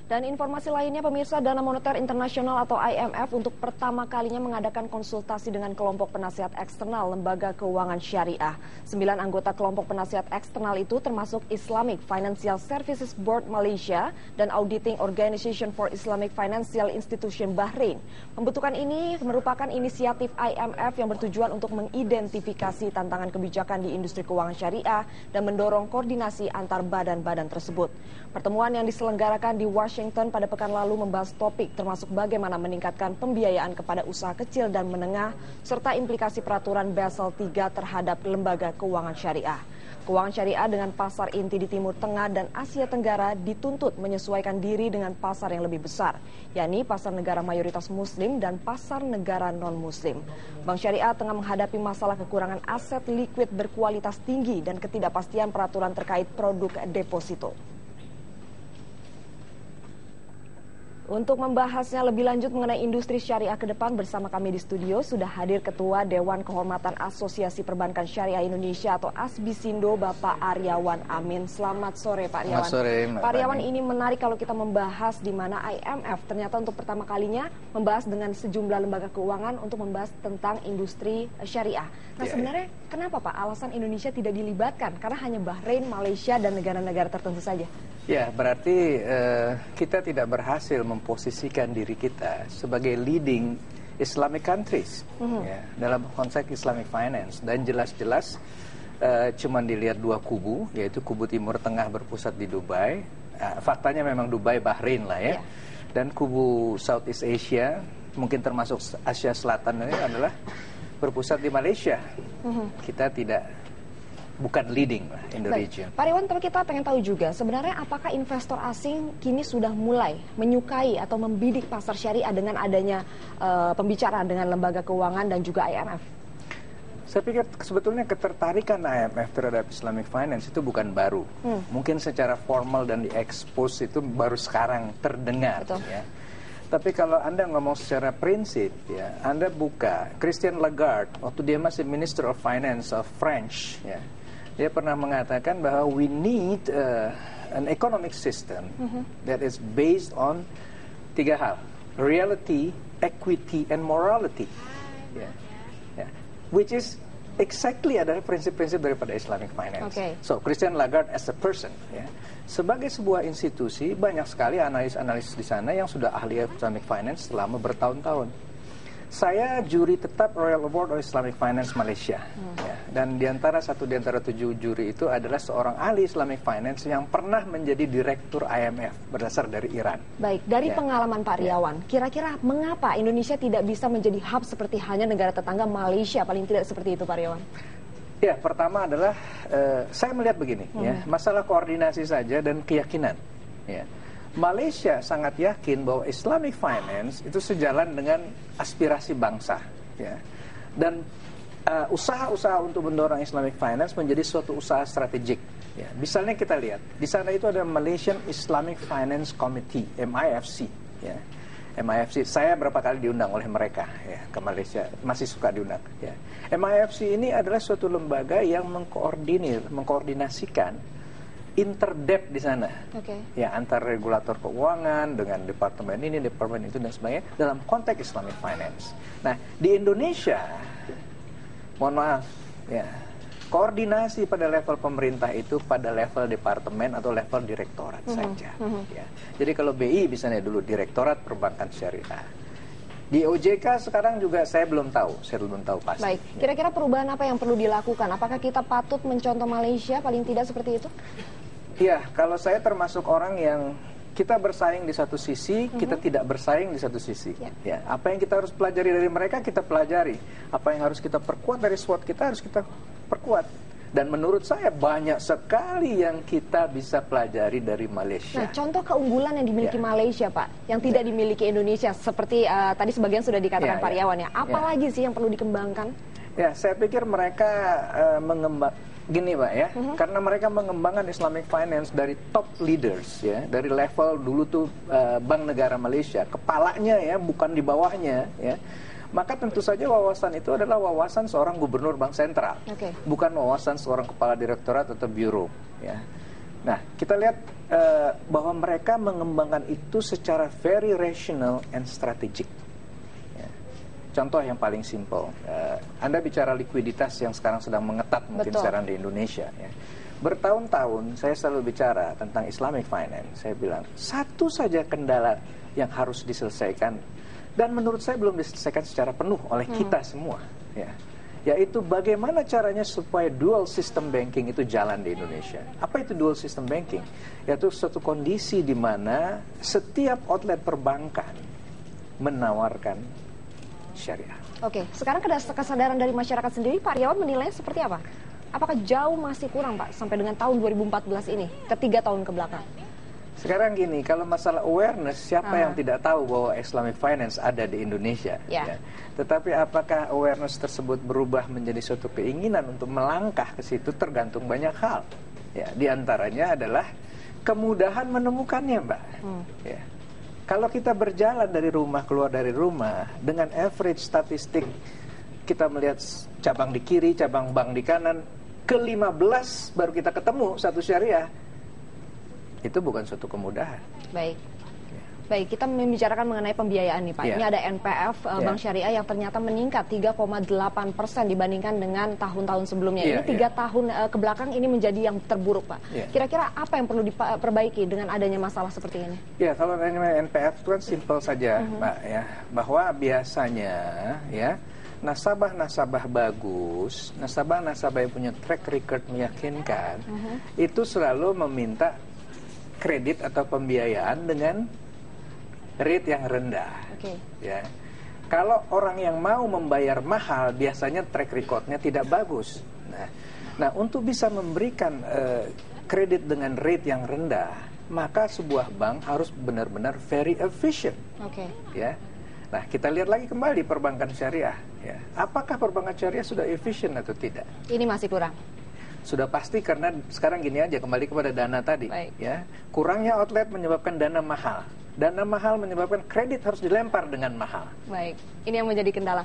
Dan informasi lainnya, pemirsa, Dana Moneter Internasional atau IMF untuk pertama kalinya mengadakan konsultasi dengan kelompok penasihat eksternal lembaga keuangan syariah. 9 anggota kelompok penasihat eksternal itu termasuk Islamic Financial Services Board Malaysia dan Auditing Organization for Islamic Financial Institution Bahrain. Pembentukan ini merupakan inisiatif IMF yang bertujuan untuk mengidentifikasi tantangan kebijakan di industri keuangan syariah dan mendorong koordinasi antar badan-badan tersebut. Pertemuan yang diselenggarakan di Washington pada pekan lalu membahas topik termasuk bagaimana meningkatkan pembiayaan kepada usaha kecil dan menengah serta implikasi peraturan Basel III terhadap lembaga keuangan syariah. Keuangan syariah dengan pasar inti di Timur Tengah dan Asia Tenggara dituntut menyesuaikan diri dengan pasar yang lebih besar, yakni pasar negara mayoritas Muslim dan pasar negara non-Muslim. Bank Syariah tengah menghadapi masalah kekurangan aset likuid berkualitas tinggi dan ketidakpastian peraturan terkait produk deposito. Untuk membahasnya lebih lanjut mengenai industri syariah ke depan, bersama kami di studio sudah hadir Ketua Dewan Kehormatan Asosiasi Perbankan Syariah Indonesia atau ASBISindo, Bapak Aryawan Amin. Selamat sore, Pak Aryawan. Selamat sore, Mbak Pak Aryawan, Fani. ini menarik kalau kita membahas di mana IMF ternyata untuk pertama kalinya membahas dengan sejumlah lembaga keuangan untuk membahas tentang industri syariah. Nah, sebenarnya kenapa, Pak, alasan Indonesia tidak dilibatkan? Karena hanya Bahrain, Malaysia, dan negara-negara tertentu saja. Ya, berarti kita tidak berhasil memposisikan diri kita sebagai leading Islamic countries ya, dalam konteks Islamic finance. Dan jelas-jelas cuma dilihat dua kubu, yaitu kubu Timur Tengah berpusat di Dubai. Faktanya memang Dubai, Bahrain lah ya. Dan kubu Southeast Asia, mungkin termasuk Asia Selatan ini adalah berpusat di Malaysia. Kita bukan leading lah in the region. Pak Aryawan, tapi kita pengen tahu juga sebenarnya apakah investor asing kini sudah mulai menyukai atau membidik pasar syariah dengan adanya pembicaraan dengan lembaga keuangan dan juga IMF? Saya pikir sebetulnya ketertarikan IMF terhadap Islamic finance itu bukan baru. Mungkin secara formal dan diekspos itu baru sekarang terdengar. Ya. Tapi kalau Anda ngomong secara prinsip, ya, Anda buka Christine Lagarde waktu dia masih Minister of Finance of French, ya, dia pernah mengatakan bahwa we need an economic system that is based on 3 hal: reality, equity, and morality. Yeah. Yeah. Which is exactly adalah prinsip-prinsip daripada Islamic finance. So Christine Lagarde as a person, ya, sebagai sebuah institusi, banyak sekali analis-analis di sana yang sudah ahli Islamic finance selama bertahun-tahun. Saya juri tetap Royal Award of Islamic Finance Malaysia, ya, dan satu di antara 7 juri itu adalah seorang ahli Islamic Finance yang pernah menjadi direktur IMF berdasar dari Iran. Baik, dari pengalaman Pak Aryawan, kira-kira mengapa Indonesia tidak bisa menjadi hub seperti halnya negara tetangga Malaysia, paling tidak seperti itu, Pak Aryawan? Ya, pertama adalah saya melihat begini, ya, masalah koordinasi saja dan keyakinan. Ya. Malaysia sangat yakin bahwa Islamic finance itu sejalan dengan aspirasi bangsa, ya. Dan usaha-usaha untuk mendorong Islamic finance menjadi suatu usaha strategik. Ya. Misalnya kita lihat di sana itu ada Malaysian Islamic Finance Committee (MIFC). Ya. MIFC, saya berapa kali diundang oleh mereka, ya, ke Malaysia, masih suka diundang. Ya. MIFC ini adalah suatu lembaga yang mengkoordinasikan interdep di sana, ya, antar regulator keuangan dengan departemen ini, departemen itu dan sebagainya dalam konteks Islamic finance. Nah, di Indonesia, mohon maaf, ya, koordinasi pada level pemerintah itu pada level departemen atau level direktorat saja. Ya. Jadi kalau BI misalnya dulu Direktorat Perbankan Syariah. Di OJK sekarang juga saya belum tahu pasti. Baik, kira-kira perubahan apa yang perlu dilakukan? Apakah kita patut mencontoh Malaysia, paling tidak seperti itu? Ya, kalau saya termasuk orang yang kita bersaing di satu sisi, kita tidak bersaing di satu sisi. Ya, apa yang kita harus pelajari dari mereka, kita pelajari. Apa yang harus kita perkuat dari SWOT kita, harus kita perkuat. Dan menurut saya banyak sekali yang kita bisa pelajari dari Malaysia. Nah, contoh keunggulan yang dimiliki Malaysia, Pak, yang tidak dimiliki Indonesia, seperti tadi sebagian sudah dikatakan Pak Aryawan, ya. Apalagi sih yang perlu dikembangkan? Ya, saya pikir mereka gini, Pak, ya, karena mereka mengembangkan Islamic finance dari top leaders, ya, dari level dulu tuh Bank Negara Malaysia, kepalanya, ya, bukan di bawahnya, ya. Maka tentu saja wawasan itu adalah wawasan seorang gubernur bank sentral, bukan wawasan seorang kepala direktorat atau bureau, ya. Nah, kita lihat bahwa mereka mengembangkan itu secara very rational and strategic. Ya. Contoh yang paling simple, Anda bicara likuiditas yang sekarang sedang mengetat mungkin sekarang di Indonesia. Ya. Bertahun-tahun saya selalu bicara tentang Islamic finance. Saya bilang, satu saja kendala yang harus diselesaikan, dan menurut saya belum diselesaikan secara penuh oleh kita semua. Ya. Yaitu bagaimana caranya supaya dual system banking itu jalan di Indonesia. Apa itu dual system banking? Yaitu suatu kondisi di mana setiap outlet perbankan menawarkan syariah. Oke, sekarang kesadaran dari masyarakat sendiri, Pak Riawan menilainya seperti apa? Apakah jauh masih kurang, Pak, sampai dengan tahun 2014 ini, ketiga tahun ke belakang? Sekarang gini, kalau masalah awareness, siapa yang tidak tahu bahwa Islamic finance ada di Indonesia? Ya. Tetapi apakah awareness tersebut berubah menjadi suatu keinginan untuk melangkah ke situ tergantung banyak hal. Ya, di antaranya adalah kemudahan menemukannya, Mbak. Ya. Kalau kita berjalan dari rumah, keluar dari rumah, dengan average statistik, kita melihat cabang di kiri, cabang bank di kanan, ke-15 baru kita ketemu satu syariah. Itu bukan suatu kemudahan. Baik. Baik, kita membicarakan mengenai pembiayaan nih Pak. Ini ada NPF Bank Syariah yang ternyata meningkat 3,8% dibandingkan dengan tahun-tahun sebelumnya. Ini 3 tahun kebelakang ini menjadi yang terburuk Pak. Kira-kira apa yang perlu diperbaiki dengan adanya masalah seperti ini? Ya, kalau NPF itu kan simple saja Mbak ya. Bahwa biasanya ya nasabah-nasabah bagus, nasabah-nasabah yang punya track record meyakinkan, itu selalu meminta kredit atau pembiayaan dengan rate yang rendah. Ya. Kalau orang yang mau membayar mahal, biasanya track recordnya tidak bagus. Nah, untuk bisa memberikan kredit dengan rate yang rendah, maka sebuah bank harus benar-benar very efficient. Ya. Nah, kita lihat lagi kembali perbankan syariah. Ya. Apakah perbankan syariah sudah efisien atau tidak? Ini masih kurang. Sudah pasti karena sekarang gini aja, kembali kepada dana tadi. Ya. Kurangnya outlet menyebabkan dana mahal. Dana mahal menyebabkan kredit harus dilempar dengan mahal. Baik, ini yang menjadi kendala.